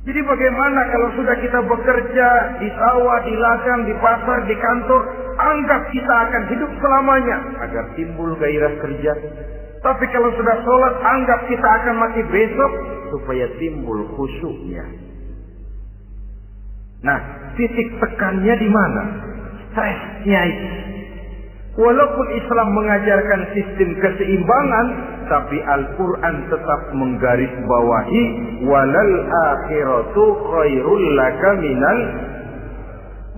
Jadi bagaimana kalau sudah kita bekerja di sawah, di ladang, di pasar, di kantor, anggap kita akan hidup selamanya agar timbul gairah kerja. Tapi kalau sudah sholat, anggap kita akan mati besok supaya timbul khusyuknya. Nah, titik tekannya di mana? Stresnya itu. Walaupun Islam mengajarkan sistem keseimbangan, tapi Al-Quran tetap menggarisbawahi walal akhiratu khairul laka minal,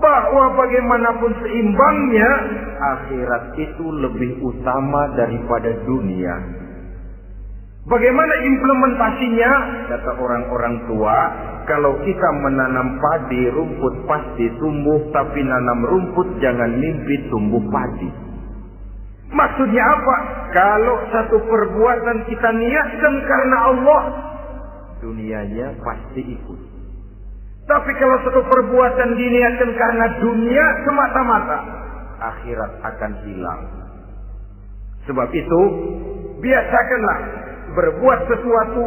bahwa bagaimanapun seimbangnya, akhirat itu lebih utama daripada dunia. Bagaimana implementasinya? Kata orang-orang tua, kalau kita menanam padi, rumput pasti tumbuh, tapi nanam rumput jangan mimpi tumbuh padi. Maksudnya apa? Kalau satu perbuatan kita niatkan karena Allah, dunianya pasti ikut. Tapi kalau satu perbuatan diniatkan karena dunia semata-mata, akhirat akan hilang. Sebab itu, biasakanlah berbuat sesuatu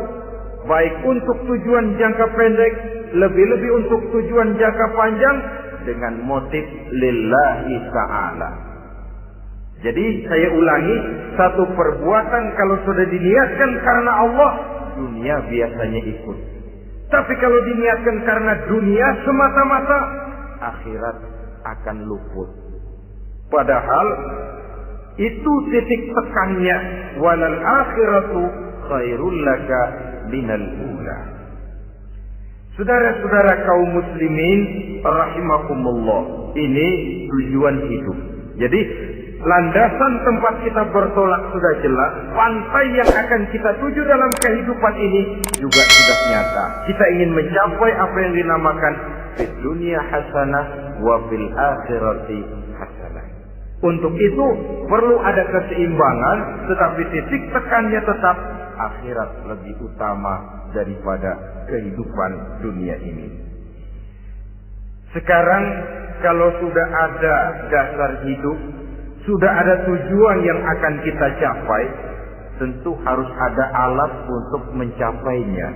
baik untuk tujuan jangka pendek, lebih-lebih untuk tujuan jangka panjang dengan motif lillahi ta'ala. Jadi saya ulangi, satu perbuatan kalau sudah diniatkan karena Allah, dunia biasanya ikut. Tapi kalau diniatkan karena dunia semata-mata, akhirat akan luput. Padahal itu titik tekannya, walal akhiratu khairul laka minal ula. Saudara-saudara kaum muslimin rahimakumullah, ini tujuan hidup. Jadi landasan tempat kita bertolak sudah jelas, pantai yang akan kita tuju dalam kehidupan ini juga sudah nyata. Kita ingin mencapai apa yang dinamakan fid dunya hasanah wa fil akhirati hasanah. Untuk itu perlu ada keseimbangan, tetapi titik tekannya tetap akhirat lebih utama daripada kehidupan dunia ini. Sekarang kalau sudah ada dasar hidup, sudah ada tujuan yang akan kita capai, tentu harus ada alat untuk mencapainya.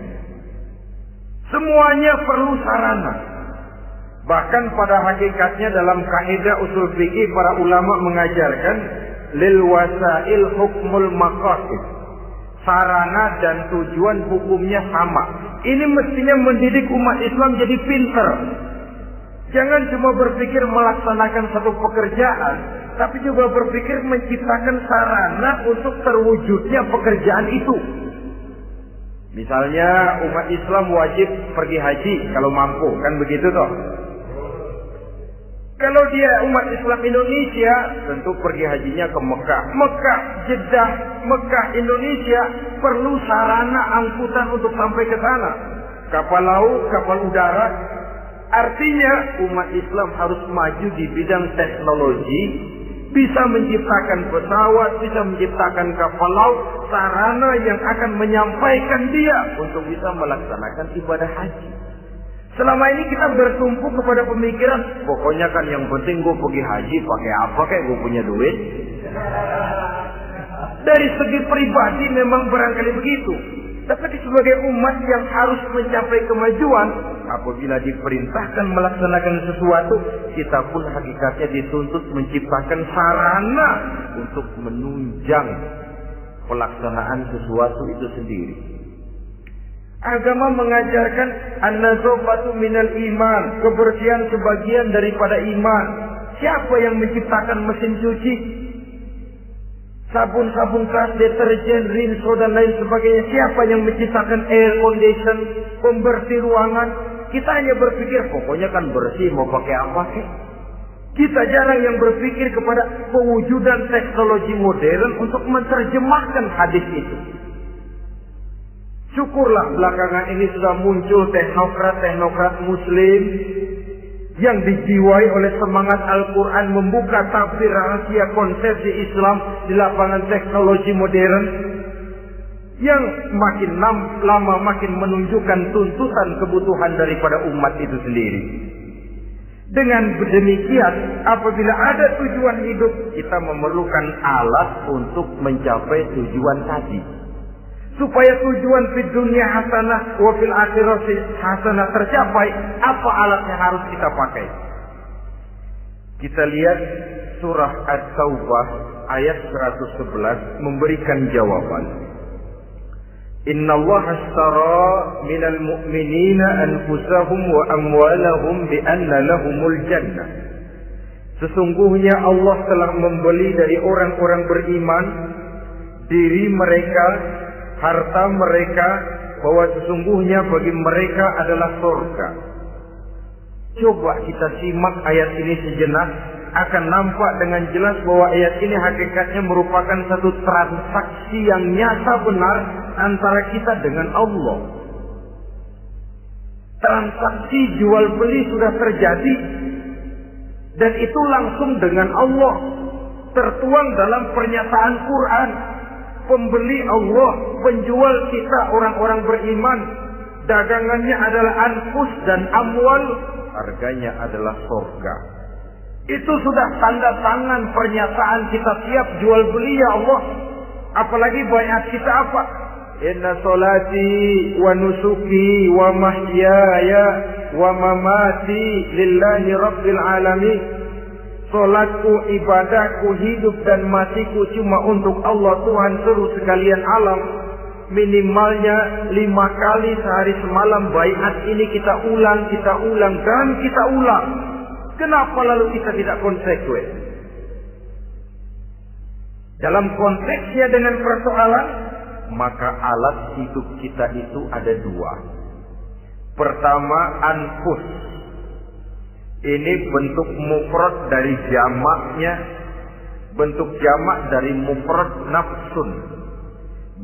Semuanya perlu sarana. Bahkan pada hakikatnya dalam kaidah usul fikih para ulama mengajarkan lil wasail hukmul maqasid. Sarana dan tujuan hukumnya sama. Ini mestinya mendidik umat Islam jadi pintar. Jangan cuma berpikir melaksanakan satu pekerjaan, tapi juga berpikir menciptakan sarana untuk terwujudnya pekerjaan itu. Misalnya umat Islam wajib pergi haji kalau mampu, kan begitu toh? Kalau dia umat Islam Indonesia, tentu pergi hajinya ke Mekah. Mekah, Jeddah, Mekah, Indonesia perlu sarana angkutan untuk sampai ke sana. Kapal laut, kapal udara. Artinya umat Islam harus maju di bidang teknologi, bisa menciptakan pesawat, bisa menciptakan kapal laut, sarana yang akan menyampaikan dia untuk bisa melaksanakan ibadah haji. Selama ini kita bertumpu kepada pemikiran, pokoknya kan yang penting gue pergi haji, pakai apa kayak gue punya duit. Dari segi pribadi memang barangkali begitu. Tapi sebagai umat yang harus mencapai kemajuan, apabila diperintahkan melaksanakan sesuatu, kita pun hakikatnya dituntut menciptakan sarana untuk menunjang pelaksanaan sesuatu itu sendiri. Agama mengajarkan an-nazafatu minal iman, kebersihan sebagian daripada iman. Siapa yang menciptakan mesin cuci? sabun keras, deterjen, rinso dan lain sebagainya. Siapa yang menciptakan air condition, pembersih ruangan? Kita hanya berpikir pokoknya kan bersih, mau pakai apa sih? Kita jarang yang berpikir kepada pewujudan teknologi modern untuk menerjemahkan hadis itu. Syukurlah belakangan ini sudah muncul teknokrat muslim yang dijiwai oleh semangat Al-Quran membuka tafsir rahasia konsepsi Islam di lapangan teknologi modern yang makin lama makin menunjukkan tuntutan kebutuhan daripada umat itu sendiri. Dengan demikian, apabila ada tujuan hidup, kita memerlukan alat untuk mencapai tujuan tadi. Supaya tujuan di dunia hasanah wa fil akhirati hasanah tercapai, apa alat yang harus kita pakai? Kita lihat surah At-Taubah ayat 111 memberikan jawaban. Innallaha ashtara minal mu'minina anfusahum wa amwalahum bi anna lahumul jannah. Sesungguhnya Allah telah membeli dari orang-orang beriman diri mereka, harta mereka, bahwa sesungguhnya bagi mereka adalah surga. Coba kita simak ayat ini sejenak, akan nampak dengan jelas bahwa ayat ini hakikatnya merupakan satu transaksi yang nyata benar antara kita dengan Allah. Transaksi jual beli sudah terjadi, dan itu langsung dengan Allah, tertuang dalam pernyataan Quran. Pembeli Allah, penjual kita orang-orang beriman, dagangannya adalah anfus dan amwal, harganya adalah surga. Itu sudah tanda tangan pernyataan kita siap jual beli ya Allah. Apalagi baiat kita apa? Inna salati wa nusuki wa mahyaya wa mamati lillahi rabbil alamin. Salatku, ibadahku, hidup dan matiku cuma untuk Allah Tuhan seluruh sekalian alam. Minimalnya 5 kali sehari semalam baiat ini kita ulang dan kita ulang. Kenapa lalu kita tidak konsekuen? Dalam konteksnya dengan persoalan, maka alat hidup kita itu ada 2. Pertama, anfus. Ini bentuk mufrad dari jamaknya, bentuk jamak dari mufrad nafsun.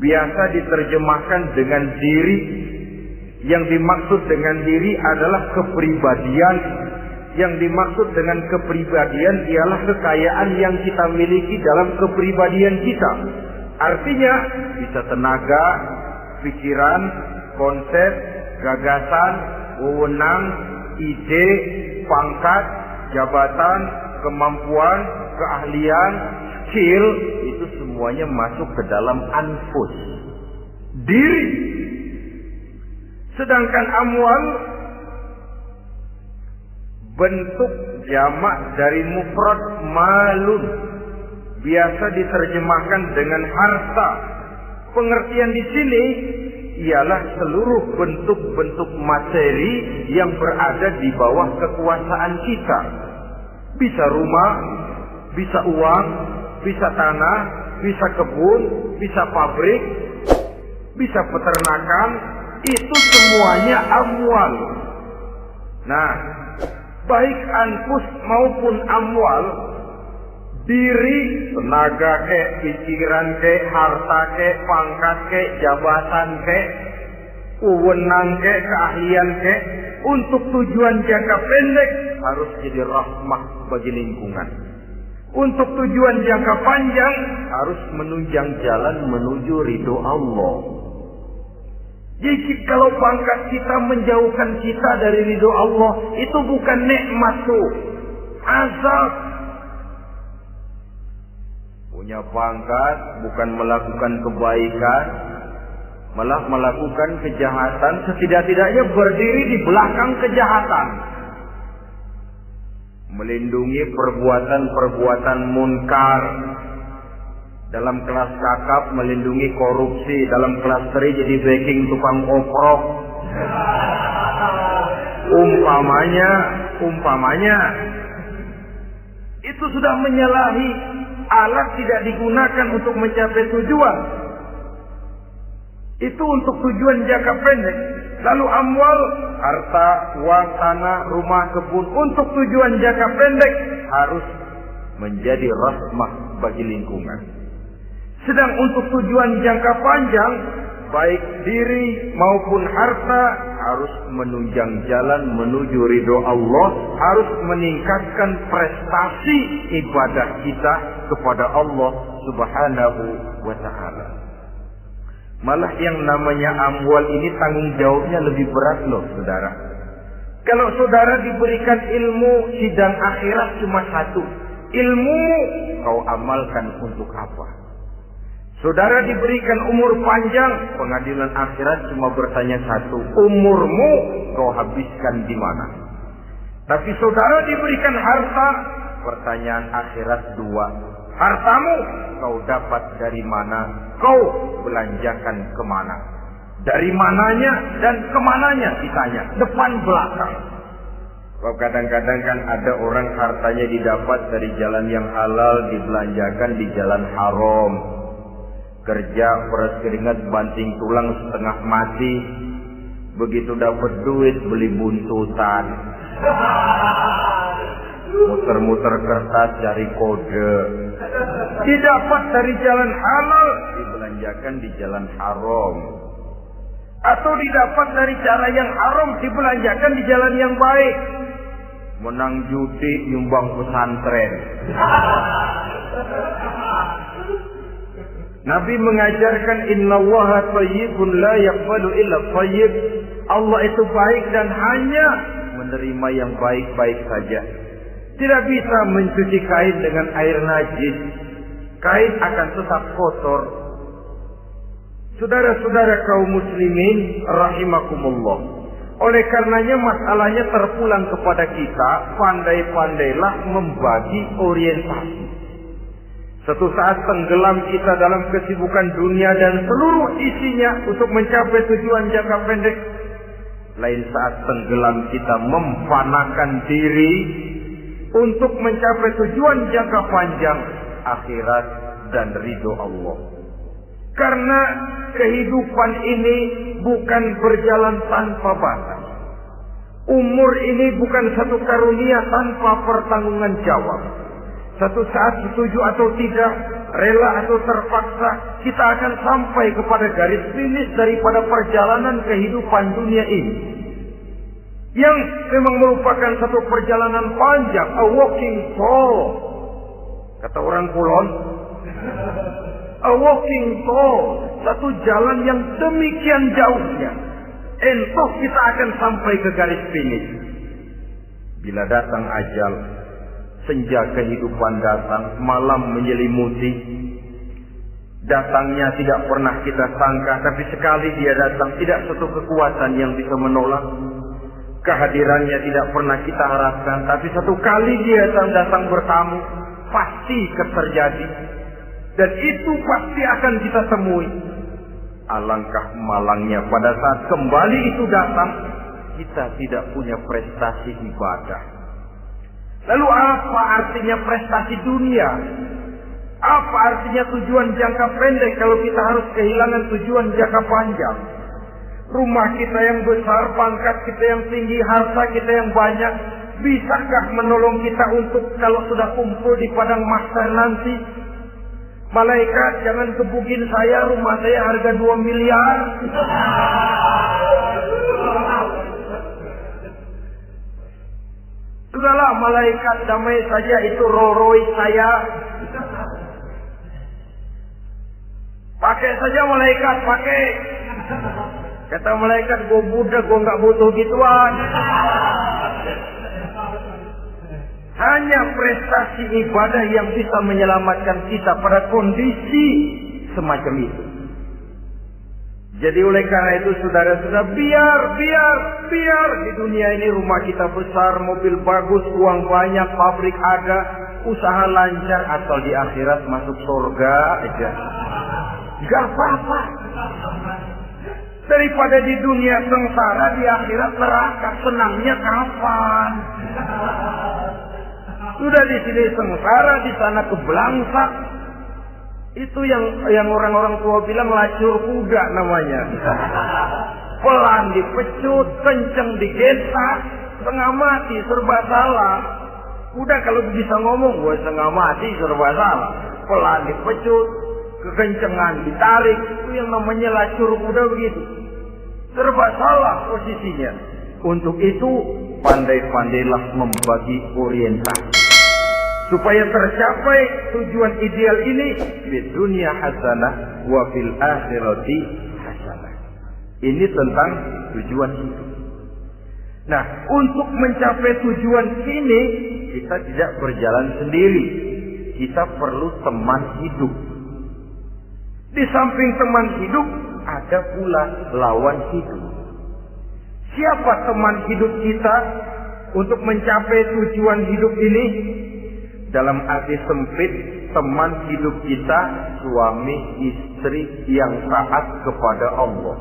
Biasa diterjemahkan dengan diri. Yang dimaksud dengan diri adalah kepribadian. Yang dimaksud dengan kepribadian ialah kekayaan yang kita miliki dalam kepribadian kita. Artinya bisa tenaga, pikiran, konsep, gagasan, wewenang, ide, pangkat, jabatan, kemampuan, keahlian, skill, itu semuanya masuk ke dalam anfus, diri. Sedangkan amwal bentuk jamak dari mufrad malun, biasa diterjemahkan dengan harta. Pengertian di sini ialah seluruh bentuk-bentuk materi yang berada di bawah kekuasaan kita. Bisa rumah, bisa uang, bisa tanah, bisa kebun, bisa pabrik, bisa peternakan, itu semuanya amwal. Nah, baik anfus maupun amwal, diri, tenaga ke, pikiran ke, harta ke, pangkat ke, jabatan ke, wewenang ke, keahlian ke, untuk tujuan jangka pendek harus jadi rahmah bagi lingkungan. Untuk tujuan jangka panjang harus menunjang jalan menuju ridho Allah. Jadi kalau pangkat kita menjauhkan kita dari ridho Allah, itu bukan nikmat tuh, azab. Punya pangkat bukan melakukan kebaikan, malah melakukan kejahatan, setidak-tidaknya berdiri di belakang kejahatan. Melindungi perbuatan-perbuatan munkar. Dalam kelas kakap melindungi korupsi, dalam kelas 3 jadi backing tukang oprok. Umpamanya itu sudah menyalahi Alat tidak digunakan untuk mencapai tujuan. Itu untuk tujuan jangka pendek. Lalu amwal, harta, uang, tanah, rumah, kebun, untuk tujuan jangka pendek harus menjadi rahmah bagi lingkungan. Sedang untuk tujuan jangka panjang, baik diri maupun harta harus menunjang jalan menuju ridho Allah, harus meningkatkan prestasi ibadah kita kepada Allah Subhanahu wa ta'ala. Malah yang namanya amwal ini tanggung jawabnya lebih berat loh, saudara. Kalau saudara diberikan ilmu, sidang akhirat cuma satu. Ilmu kau amalkan untuk apa? Saudara diberikan umur panjang, pengadilan akhirat cuma bertanya satu. Umurmu kau habiskan di mana? Tapi saudara diberikan harta, pertanyaan akhirat dua. Hartamu kau dapat dari mana? Kau belanjakan kemana? Dari mananya dan kemananya ditanya. Depan belakang. Sebab kadang-kadang kan ada orang hartanya didapat dari jalan yang halal, dibelanjakan di jalan haram. Kerja peras keringat banting tulang setengah mati. Begitu dapat duit beli buntutan. Muter-muter kertas cari kode. Didapat dari jalan halal, dibelanjakan di jalan haram. Atau didapat dari cara yang haram, dibelanjakan di jalan yang baik. Menang judi, nyumbang pesantren. Nabi mengajarkan innallaha thayyibun la yaqbalu illa thayyib. Allah itu baik dan hanya menerima yang baik-baik saja. Tidak bisa mencuci kain dengan air najis. Kain akan tetap kotor. Saudara-saudara kaum muslimin rahimakumullah. Oleh karenanya masalahnya terpulang kepada kita, pandai-pandailah membagi orientasi. Suatu saat tenggelam kita dalam kesibukan dunia dan seluruh isinya untuk mencapai tujuan jangka pendek. Lain saat tenggelam kita memfanakan diri untuk mencapai tujuan jangka panjang, akhirat dan ridho Allah. Karena kehidupan ini bukan berjalan tanpa batas. Umur ini bukan satu karunia tanpa pertanggungan jawab. Satu saat setuju atau tidak, rela atau terpaksa, kita akan sampai kepada garis finish daripada perjalanan kehidupan dunia ini. Yang memang merupakan satu perjalanan panjang, a walking tour. Kata orang Kulon, a walking tour, satu jalan yang demikian jauhnya. Entah kita akan sampai ke garis finish. Bila datang ajal, senja kehidupan datang, malam menyelimuti. Datangnya tidak pernah kita sangka, tapi sekali dia datang, tidak satu kekuatan yang bisa menolak. Kehadirannya tidak pernah kita harapkan, tapi satu kali dia datang bertamu, pasti terjadi. Dan itu pasti akan kita temui. Alangkah malangnya pada saat kembali itu datang, kita tidak punya prestasi ibadah. Lalu apa artinya prestasi dunia? Apa artinya tujuan jangka pendek kalau kita harus kehilangan tujuan jangka panjang? Rumah kita yang besar, pangkat kita yang tinggi, harta kita yang banyak, bisakah menolong kita untuk kalau sudah kumpul di padang mahsyar nanti? Malaikat, jangan gebugin saya, rumah saya harga 2 miliar. Sudahlah malaikat, damai saja, itu Rolls Royce saya. Pakai saja malaikat, pakai. Kata malaikat, gue budak, gue gak butuh gituan. Hanya prestasi ibadah yang bisa menyelamatkan kita pada kondisi semacam itu. Jadi oleh karena itu saudara-saudara, biar di dunia ini rumah kita besar, mobil bagus, uang banyak, pabrik ada, usaha lancar, asal di akhirat masuk surga aja. Gak apa-apa. Daripada di dunia sengsara, di akhirat neraka, senangnya kapan? sudah di sini sengsara, di sana kebelangsak. Itu yang orang-orang tua bilang lacur kuda namanya. Pelan dipecut, kenceng digesak, setengah mati, serba salah. Udah kalau bisa ngomong, gue setengah mati, serba salah. Pelan dipecut, kekencengan ditarik, itu yang namanya lacur kuda begitu. Serba salah posisinya. Untuk itu, pandai-pandailah membagi orientasi. Supaya tercapai tujuan ideal ini, di dunia hasanah, wa fil akhirati hasanah. Ini tentang tujuan hidup. Nah, untuk mencapai tujuan ini, kita tidak berjalan sendiri. Kita perlu teman hidup. Di samping teman hidup, ada pula lawan hidup. Siapa teman hidup kita untuk mencapai tujuan hidup ini? Dalam arti sempit, teman hidup kita suami istri yang taat kepada Allah.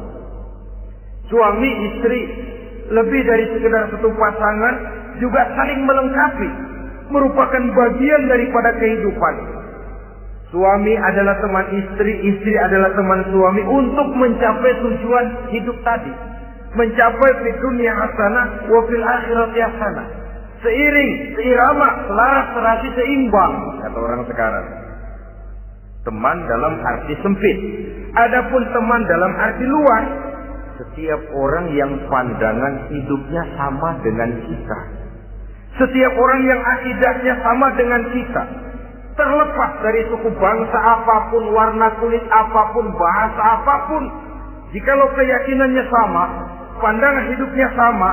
Suami istri lebih dari sekedar satu pasangan, juga saling melengkapi, merupakan bagian daripada kehidupan. Suami adalah teman istri, istri adalah teman suami untuk mencapai tujuan hidup tadi. Mencapai di dunia hasanah wa fil akhirati hasanah. Seiring, seirama, selaras, serasi, seimbang, kata orang sekarang. Teman dalam arti sempit. Adapun teman dalam arti luas, setiap orang yang pandangan hidupnya sama dengan kita. Setiap orang yang akidahnya sama dengan kita. Terlepas dari suku bangsa apapun, warna kulit apapun, bahasa apapun. Jikalau keyakinannya sama, pandangan hidupnya sama,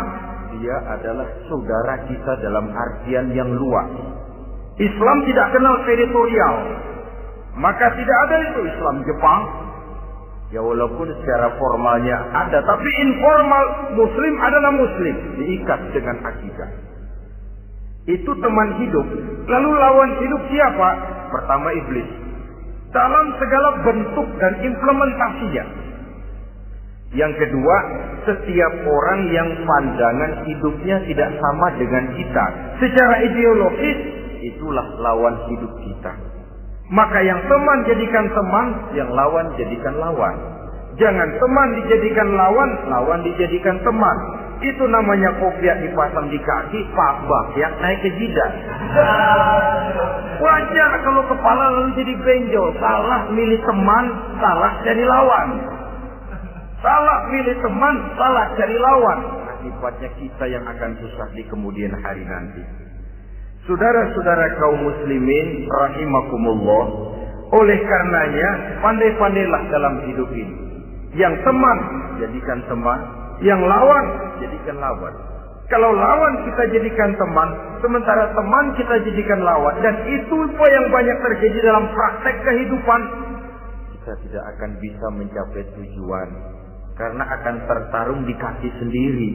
dia adalah saudara kita dalam artian yang luas. Islam tidak kenal teritorial. Maka tidak ada itu Islam Jepang. Ya walaupun secara formalnya ada, tapi informal Muslim adalah Muslim, diikat dengan akidah. Itu teman hidup. Lalu lawan hidup siapa? Pertama iblis. Dalam segala bentuk dan implementasinya. Yang kedua, setiap orang yang pandangan hidupnya tidak sama dengan kita. Secara ideologis, itulah lawan hidup kita. Maka yang teman jadikan teman, yang lawan jadikan lawan. Jangan teman dijadikan lawan, lawan dijadikan teman. Itu namanya kopiah dipasang di kaki, yang naik ke jidat. Wajar kalau kepala lalu jadi benjol. Salah milih teman, salah jadi lawan. Salah milih teman, salah cari lawan. Akibatnya kita yang akan susah di kemudian hari nanti. Saudara-saudara kaum muslimin rahimakumullah, oleh karenanya pandai-pandailah dalam hidup ini. Yang teman jadikan teman, yang lawan jadikan lawan. Kalau lawan kita jadikan teman, sementara teman kita jadikan lawan, dan itu yang banyak terjadi dalam praktek kehidupan, kita tidak akan bisa mencapai tujuan. Karena akan tertarung di kaki sendiri.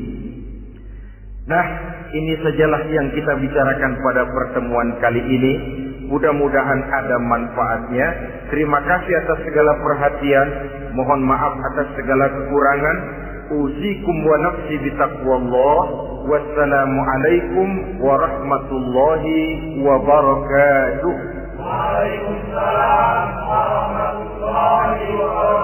Nah, ini sajalah yang kita bicarakan pada pertemuan kali ini. Mudah-mudahan ada manfaatnya. Terima kasih atas segala perhatian. Mohon maaf atas segala kekurangan. Uzikum wa nafsi bitaqwallah. Wassalamualaikum warahmatullahi wabarakatuh. Waalaikumsalam warahmatullahi wabarakatuh.